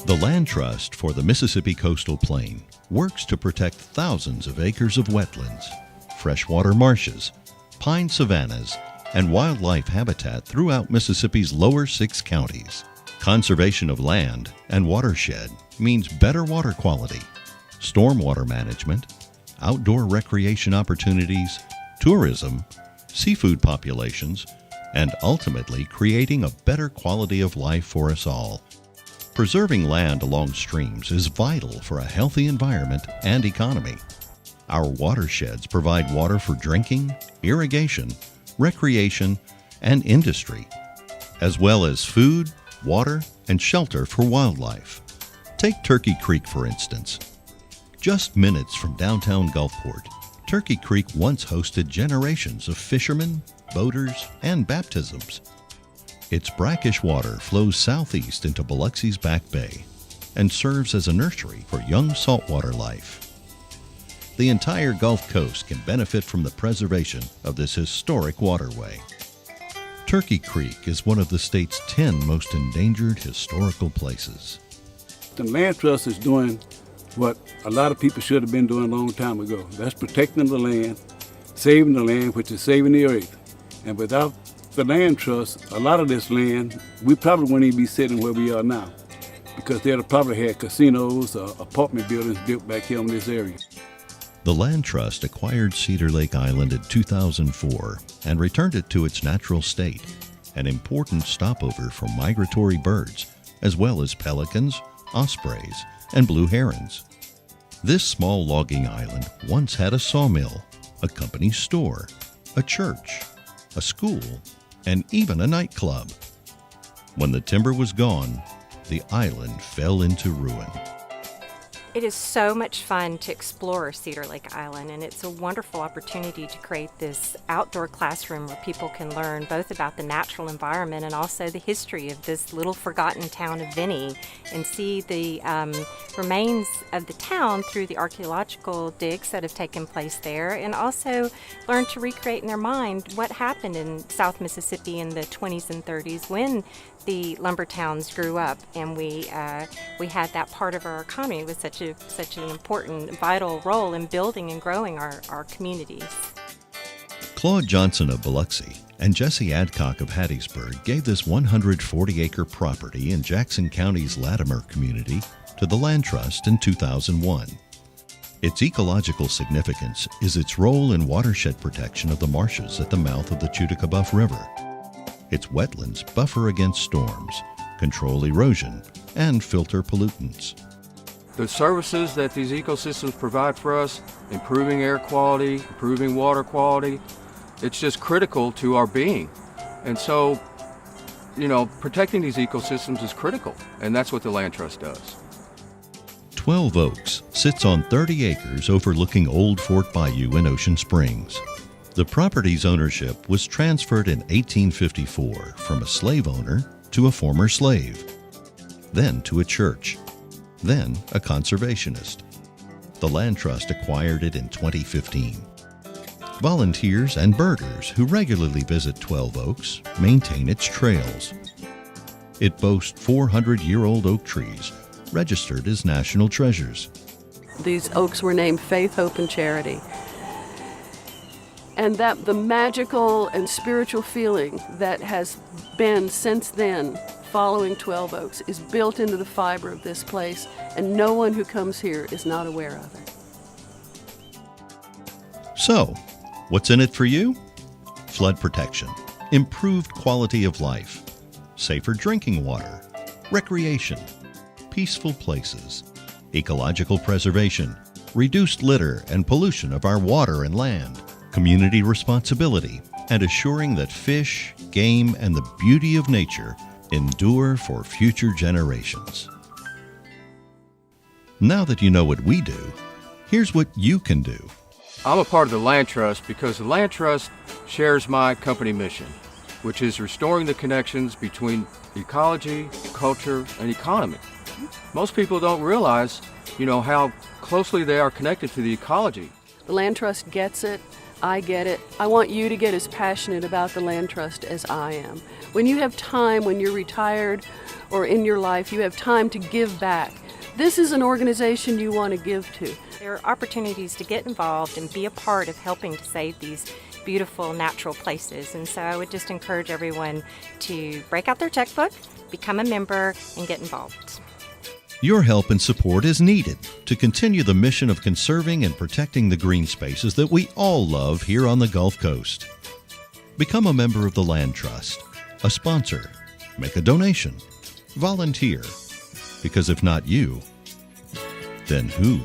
The Land Trust for the Mississippi Coastal Plain works to protect thousands of acres of wetlands, freshwater marshes, pine savannas, and wildlife habitat throughout Mississippi's lower 6 counties. Conservation of land and watershed means better water quality, stormwater management, outdoor recreation opportunities, tourism, seafood populations, and ultimately creating a better quality of life for us all. Preserving land along streams is vital for a healthy environment and economy. Our watersheds provide water for drinking, irrigation, recreation, and industry, as well as food, water, and shelter for wildlife. Take Turkey Creek, for instance. Just minutes from downtown Gulfport, Turkey Creek once hosted generations of fishermen, boaters, and baptisms. Its brackish water flows southeast into Biloxi's Back Bay and serves as a nursery for young saltwater life. The entire Gulf Coast can benefit from the preservation of this historic waterway. Turkey Creek is one of the state's 10 most endangered historical places. The Land Trust is doing what a lot of people should have been doing a long time ago. That's protecting the land, saving the land, which is saving the earth. And without the Land Trust, a lot of this land, we probably wouldn't even be sitting where we are now, because they'd have probably had casinos or apartment buildings built back here in this area. The Land Trust acquired Cedar Lake Island in 2004 and returned it to its natural state, an important stopover for migratory birds, as well as pelicans, ospreys, and blue herons. This small logging island once had a sawmill, a company store, a church, a school, and even a nightclub. When the timber was gone, the island fell into ruin. It is so much fun to explore Cedar Lake Island, and it's a wonderful opportunity to create this outdoor classroom where people can learn both about the natural environment and also the history of this little forgotten town of Vinnie, and see the remains of the town through the archaeological digs that have taken place there, and also learn to recreate in their mind what happened in South Mississippi in the 20s and 30s when the lumber towns grew up, and we had that part of our economy with such an important, vital role in building and growing our communities. Claude Johnson of Biloxi and Jesse Adcock of Hattiesburg gave this 140-acre property in Jackson County's Latimer community to the Land Trust in 2001. Its ecological significance is its role in watershed protection of the marshes at the mouth of the Chuticabuff River. Its wetlands buffer against storms, control erosion, and filter pollutants. The services that these ecosystems provide for us, improving air quality, improving water quality, it's just critical to our being. And so, protecting these ecosystems is critical, and that's what the Land Trust does. 12 Oaks sits on 30 acres overlooking Old Fort Bayou in Ocean Springs. The property's ownership was transferred in 1854 from a slave owner to a former slave, then to a church, then a conservationist. The Land Trust acquired it in 2015. Volunteers and birders who regularly visit 12 Oaks maintain its trails. It boasts 400-year-old oak trees registered as national treasures. These oaks were named Faith, Hope, and Charity. And that the magical and spiritual feeling that has been since then following 12 Oaks is built into the fiber of this place, and no one who comes here is not aware of it. So, what's in it for you? Flood protection, improved quality of life, safer drinking water, recreation, peaceful places, ecological preservation, reduced litter and pollution of our water and land, community responsibility, and assuring that fish, game, and the beauty of nature endure for future generations. Now that you know what we do, here's what you can do. I'm a part of the Land Trust because the Land Trust shares my company mission, which is restoring the connections between ecology, culture, and economy. Most people don't realize, how closely they are connected to the ecology. The Land Trust gets it. I get it. I want you to get as passionate about the land trust as I am. When you have time, when you're retired or in your life, you have time to give back. This is an organization you want to give to. There are opportunities to get involved and be a part of helping to save these beautiful natural places. And so I would just encourage everyone to break out their checkbook, become a member, and get involved. Your help and support is needed to continue the mission of conserving and protecting the green spaces that we all love here on the Gulf Coast. Become a member of the Land Trust, a sponsor, make a donation, volunteer, because if not you, then who?